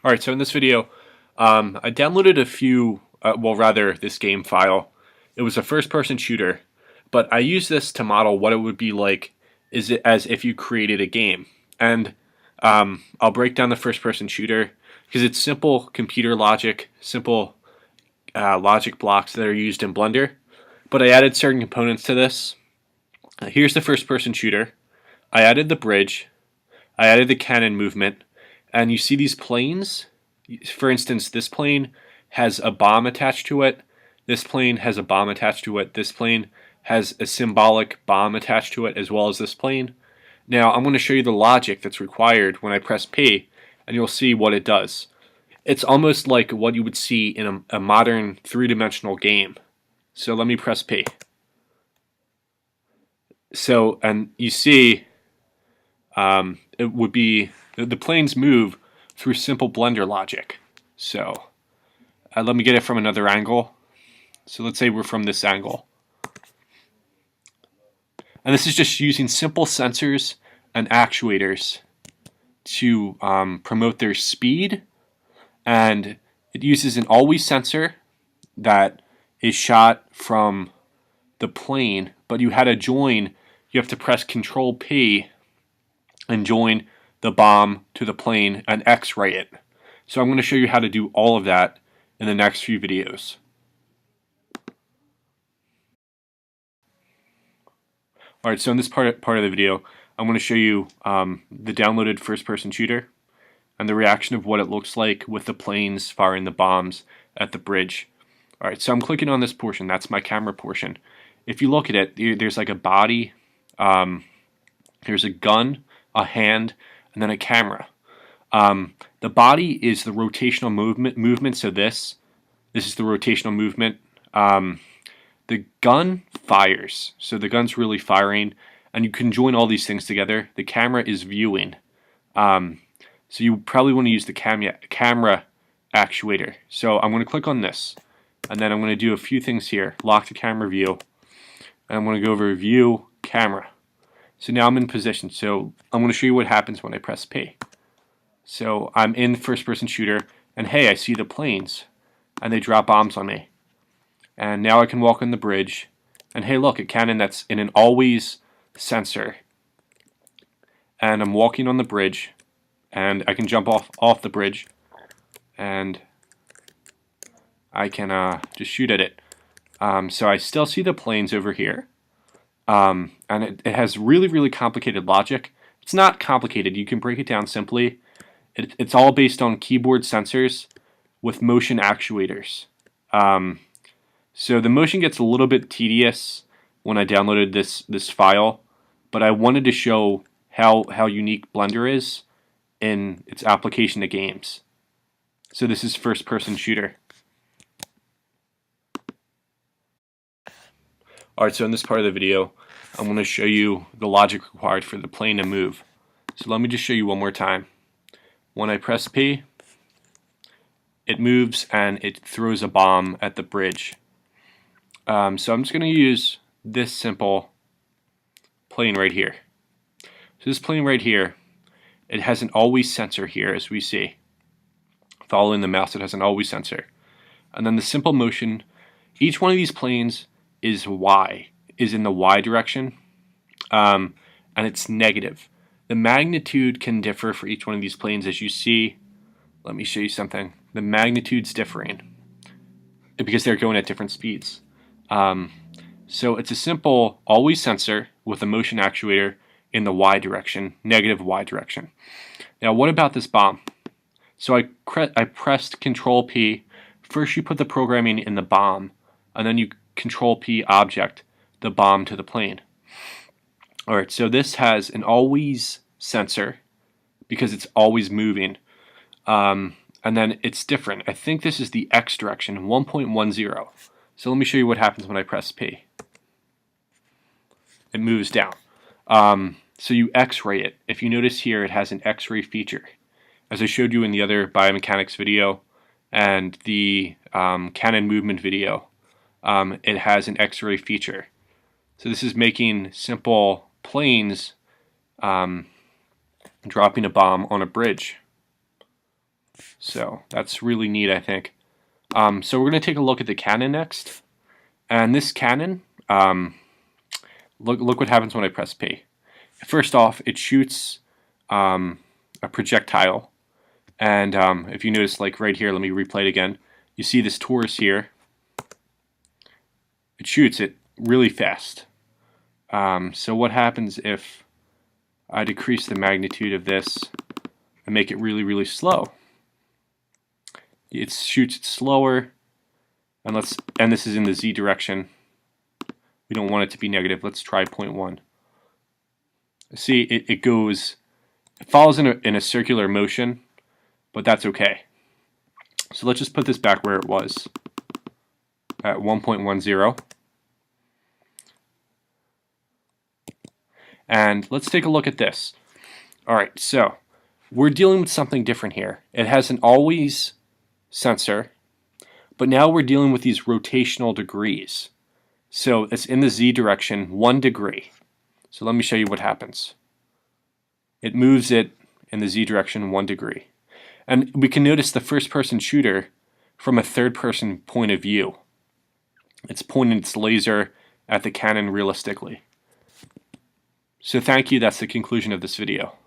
Alright, so in this video, I downloaded a few, well rather this game file. It was a first-person shooter, but I used this to model what it would be like as if you created a game. And I'll break down the first-person shooter because it's simple computer logic, simple logic blocks that are used in Blender. But I added certain components to this. Here's the first-person shooter. I added the bridge. I added the cannon movement. And you see these planes. For instance, this plane has a bomb attached to it. This plane has a bomb attached to it. This plane has a symbolic bomb attached to it, as well as this plane. Now I'm going to show you the logic that's required when I press P, and you'll see what it does. It's almost like what you would see in a modern three-dimensional game. So let me press P. So, and you see it would be the planes move through simple Blender logic. So let me get it from another angle. So let's say we're from this angle. And this is just using simple sensors and actuators to promote their speed. And it uses an always sensor that is shot from the plane, but you had to join, you have to press Control P and join the bomb to the plane and X-ray it. So I'm going to show you how to do all of that in the next few videos. Alright, so in this part of the video, I'm going to show you the downloaded first-person shooter and the reaction of what it looks like with the planes firing the bombs at the bridge. Alright, so I'm clicking on this portion. That's my camera portion. If you look at it, there's like a body, there's a gun, a hand, and then a camera. The body is the rotational movement. So this is the rotational movement. The gun fires, so the gun's really firing, and you can join all these things together. The camera is viewing, so you probably want to use the camera actuator. So I'm going to click on this, and then I'm going to do a few things here. Lock the camera view, and I'm going to go over view camera. So now I'm in position. So I'm going to show you what happens when I press P. So I'm in first-person shooter, and hey, I see the planes, and they drop bombs on me. And now I can walk on the bridge, and hey, look, a cannon that's in an always sensor. And I'm walking on the bridge, and I can jump off the bridge, and I can just shoot at it. So I still see the planes over here. And it has really complicated logic. It's not complicated. You can break it down simply. It's all based on keyboard sensors with motion actuators. So the motion gets a little bit tedious when I downloaded this file, but I wanted to show how unique Blender is in its application to games. So this is first-person shooter. Alright, so in this part of the video, I'm going to show you the logic required for the plane to move. So let me just show you one more time. When I press P, it moves and it throws a bomb at the bridge. So I'm just going to use this simple plane right here. So this plane right here, it has an always sensor here, as we see. Following the mouse, it has an always sensor. And then the simple motion, each one of these planes is in the Y direction, and it's negative. The magnitude can differ for each one of these planes, as you see. Let me show you something. The magnitude's differing because they're going at different speeds. So it's a simple always sensor with a motion actuator in the Y direction, negative Y direction. Now what about this bomb? So I pressed Control P. First you put the programming in the bomb, and then you Control P object the bomb to the plane. Alright, so this has an always sensor because it's always moving. And then it's different. I think this is the X direction, 1.10. So let me show you what happens when I press P. It moves down. So you X-ray it. If you notice here, it has an X-ray feature. As I showed you in the other biomechanics video and the cannon movement video, it has an X-ray feature. So this is making simple planes dropping a bomb on a bridge. So that's really neat, I think. So we're going to take a look at the Canon next. And this Canon, look what happens when I press P. First off, it shoots a projectile. And if you notice, like right here, let me replay it again. You see this torus here. It shoots it really fast. So what happens if I decrease the magnitude of this and make it really, really slow? It shoots it slower, and this is in the Z direction. We don't want it to be negative. Let's try 0.1. See, it follows in a circular motion, but that's okay. So let's just put this back where it was at 1.10. And let's take a look at this. Alright, so we're dealing with something different here. It has an always sensor, but now we're dealing with these rotational degrees. So it's in the Z direction 1 degree. So let me show you what happens. It moves it in the Z direction 1 degree. And we can notice the first person shooter from a third person point of view. It's pointing its laser at the Canon realistically. So thank you, that's the conclusion of this video.